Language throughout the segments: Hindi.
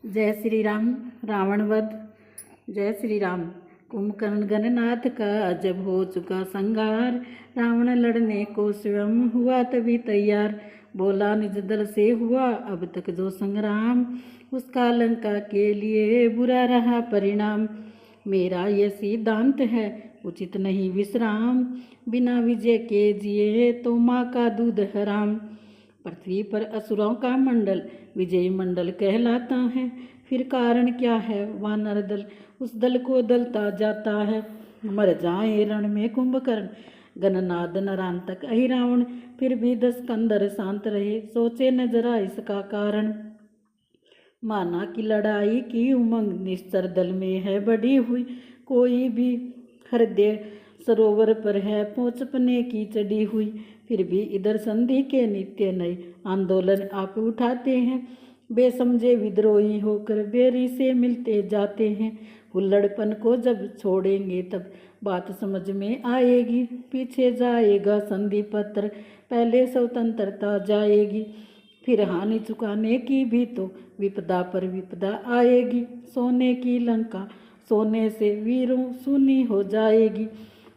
जय श्री राम। रावण वध। जय श्री राम। कुंभकर्ण गणनाथ का जब हो चुका संहार, रावण लड़ने को स्वयं हुआ तभी तैयार। बोला निज दल से हुआ अब तक जो संग्राम, उसका लंका के लिए बुरा रहा परिणाम। मेरा ये सिद्धांत है उचित नहीं विश्राम, बिना विजय के जिए तो माँ का दूध हराम। पृथ्वी पर असुरों का मंडल विजयी मंडल कहलाता है, फिर कारण क्या है वानर दल उस दल को दलता जाता है। मर जाए रण में कुंभकर्ण गणनाद नरांतक अहि रावण, फिर भी 10 कंदर शांत रहे सोचे न जरा इसका कारण। माना कि लड़ाई की उमंग निश्चर दल में है बढ़ी हुई, कोई भी हृदय सरोवर पर है पहुँचने की चढ़ी हुई। फिर भी इधर संधि के नित्य नए आंदोलन आप उठाते हैं, बेसमझे विद्रोही होकर बेरी से मिलते जाते हैं। हुल्लड़पन को जब छोड़ेंगे तब बात समझ में आएगी, पीछे जाएगा संधि पत्र पहले स्वतंत्रता जाएगी। फिर हानि चुकाने की भी तो विपदा पर विपदा आएगी, सोने की लंका सोने से वीरों सुनी हो जाएगी।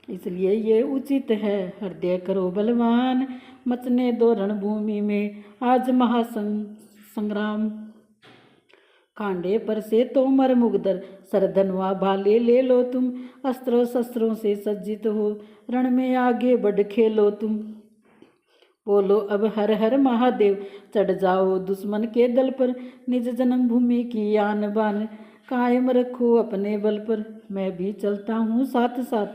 इसलिए ये उचित है हृदय करो बलवान, मचने दो रणभूमि में आज महासंग्राम। कांडे पर से तोमर मुगदर सरधनवा भाले ले लो तुम, अस्त्रों शस्त्रों से सज्जित हो रण में आगे बढ़ खेलो तुम। बोलो अब हर हर महादेव, चढ़ जाओ दुश्मन के दल पर, निज जन्मभूमि की आन बान कायम रखो अपने बल पर। मैं भी चलता हूँ साथ साथ,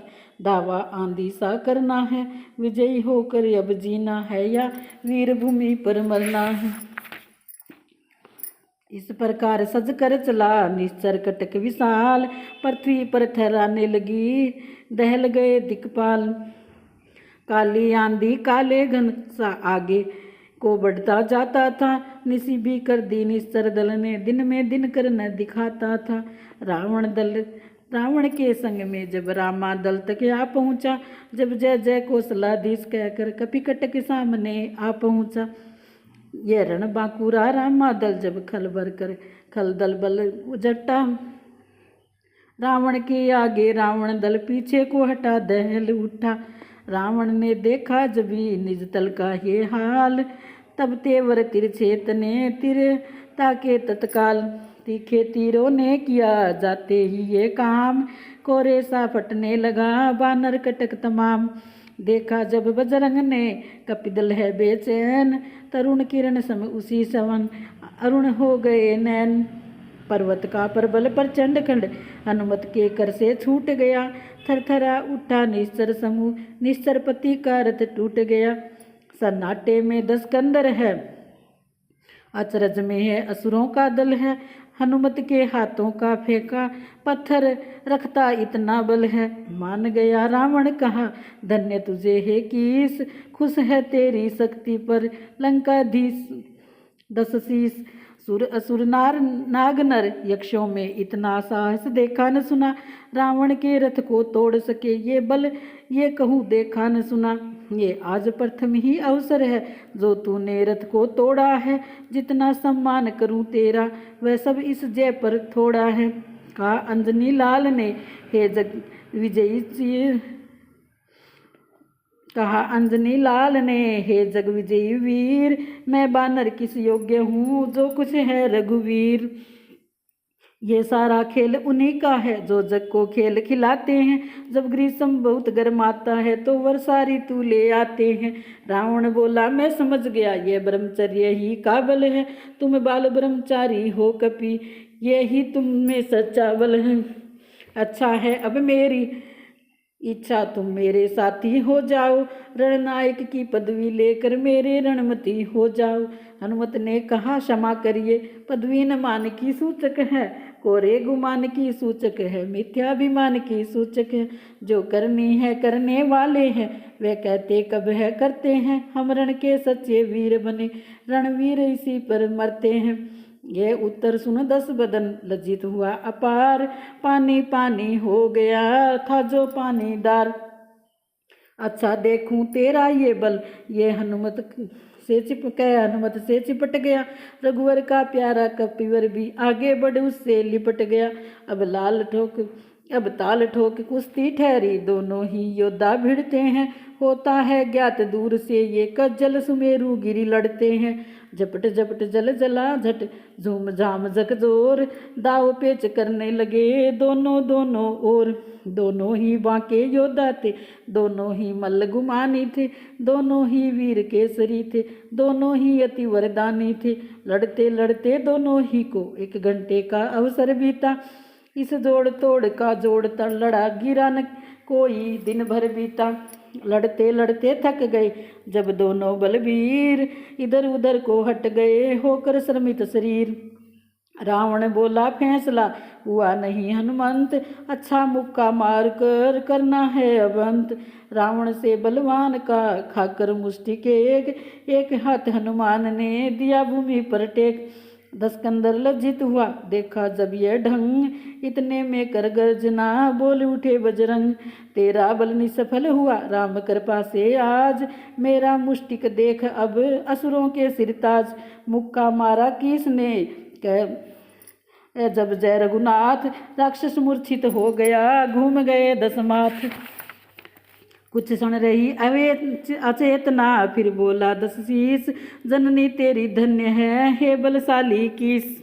दावा आंधी सा करना है, विजयी होकर अब जीना है या वीर भूमि पर मरना है। इस प्रकार सज कर चला निश्चर कटक विशाल, पृथ्वी पर ठहराने लगी दहल गए दिक्पाल। काली आंधी काले घन सा आगे को बढ़ता जाता था, निसी भी कर दी निश्चर दल ने, दिन में दिन कर न दिखाता था। रावण के संग में जब रामा दल तक आ पहुँचा, जब जय जय कौशलाधीश कहकर कपिकट के सामने आ पहुँचा। ये रण बांकुरा रामा दल जब खल भर कर खल दल बल उजटा, रावण के आगे रावण दल पीछे को हटा दहल उठा। रावण ने देखा जब निज दल का ये हाल, तब तेवर तिरछे तने तिर ताके तत्काल। तीखे तीरों ने किया जाते ही ये काम, कोरे सा फटने लगा बानर कटक तमाम। देखा जब बजरंग ने कपिदल है बेचैन, तरुण किरण सम उसी सवन अरुण हो गए नैन। पर्वत का प्रबल प्रचंड खंड हनुमत के कर से छूट गया, थरथरा उठा निश्चर समूह निश्चर पति का रथ टूट गया। सन्नाटे में 10 कंदर है, अचरज में है असुरों का दल है, हनुमत के हाथों का फेंका पत्थर रखता इतना बल है। मान गया रावण कहा धन्य तुझे है कीस, खुश है तेरी शक्ति पर लंकाधीश 10 शीस। सुर असुर नार नाग नर यक्षों में इतना साहस देखा न सुना, रावण के रथ को तोड़ सके ये बल ये कहूँ देखा न सुना। ये आज प्रथम ही अवसर है जो तूने रथ को तोड़ा है, जितना सम्मान करूँ तेरा वह सब इस जय पर थोड़ा है। कहा अंजनी लाल ने हे जग विजयी कहा अंजनी लाल ने हे जग विजयी वीर, मैं बानर किस योग्य हूँ जो कुछ है रघुवीर। ये सारा खेल उन्हीं का है जो जग को खेल खिलाते हैं, जब ग्रीष्म बहुत गर्माता है तो वर्षा ऋतु ले आते हैं। रावण बोला मैं समझ गया ये ब्रह्मचर्य ही का बल है, तुम बाल ब्रह्मचारी हो कपि ये ही तुम में सच्चा बल है। अच्छा है अब मेरी इच्छा तुम मेरे साथी हो जाओ, रणनायक की पदवी लेकर मेरे रणमती हो जाओ। हनुमत ने कहा क्षमा करिए, पदवी न मान की सूचक है, कोरे गुमान की सूचक है, मिथ्याभिमान की सूचक है। जो करनी है करने वाले हैं, वे कहते कब है करते हैं। हम रण के सच्चे वीर बने, रणवीर इसी पर मरते हैं। ये उत्तर सुन 10 बदन लज्जित हुआ अपार, पानी पानी हो गया था जो पानीदार। अच्छा देखूं तेरा ये बल ये हनुमत से चिपक हनुमत से चिपट गया। रघुवर का प्यारा कपिवर भी आगे बढ़ उससे लिपट गया। अब ताल ठोक कुश्ती ठहरी, दोनों ही योद्धा भिड़ते हैं। होता है ज्ञात दूर से ये कज्जल, सुमेरु गिरी लड़ते हैं। झपट झपट जल जला झट, झूम झाम झकझोर, दाव पेच करने लगे दोनों दोनों ओर। दोनों ही बांके योद्धा थे, दोनों ही मल्ल गुमानी थे, दोनों ही वीर केसरी थे, दोनों ही अति वरदानी थे। लड़ते लड़ते दोनों ही को 1 घंटे का अवसर बीता। इस जोड़ तोड़ का जोड़ता लड़ा, गिरा न कोई दिन भर बीता। लड़ते लड़ते थक गए जब दोनों बलवीर, इधर उधर को हट गए होकर श्रमित शरीर। रावण बोला फैसला हुआ नहीं हनुमंत, अच्छा मुक्का मार कर करना है अब अंत। रावण से बलवान का खाकर मुष्टि एक हाथ हनुमान ने दिया भूमि पर टेक। 10 कंदर लज्जित हुआ देखा जब यह ढंग, इतने में कर गर्जना बोल उठे बजरंग। तेरा बल निसफल हुआ राम कृपा से आज, मेरा मुष्टिक देख अब असुरों के सिरताज। मुक्का मारा किसने जब जय रघुनाथ, राक्षस मूर्छित हो गया घूम गए 10 माथ। कुछ क्षण रही अचेतना, फिर बोला 10 शीस, जननी तेरी धन्य है हे बलशाली कीस।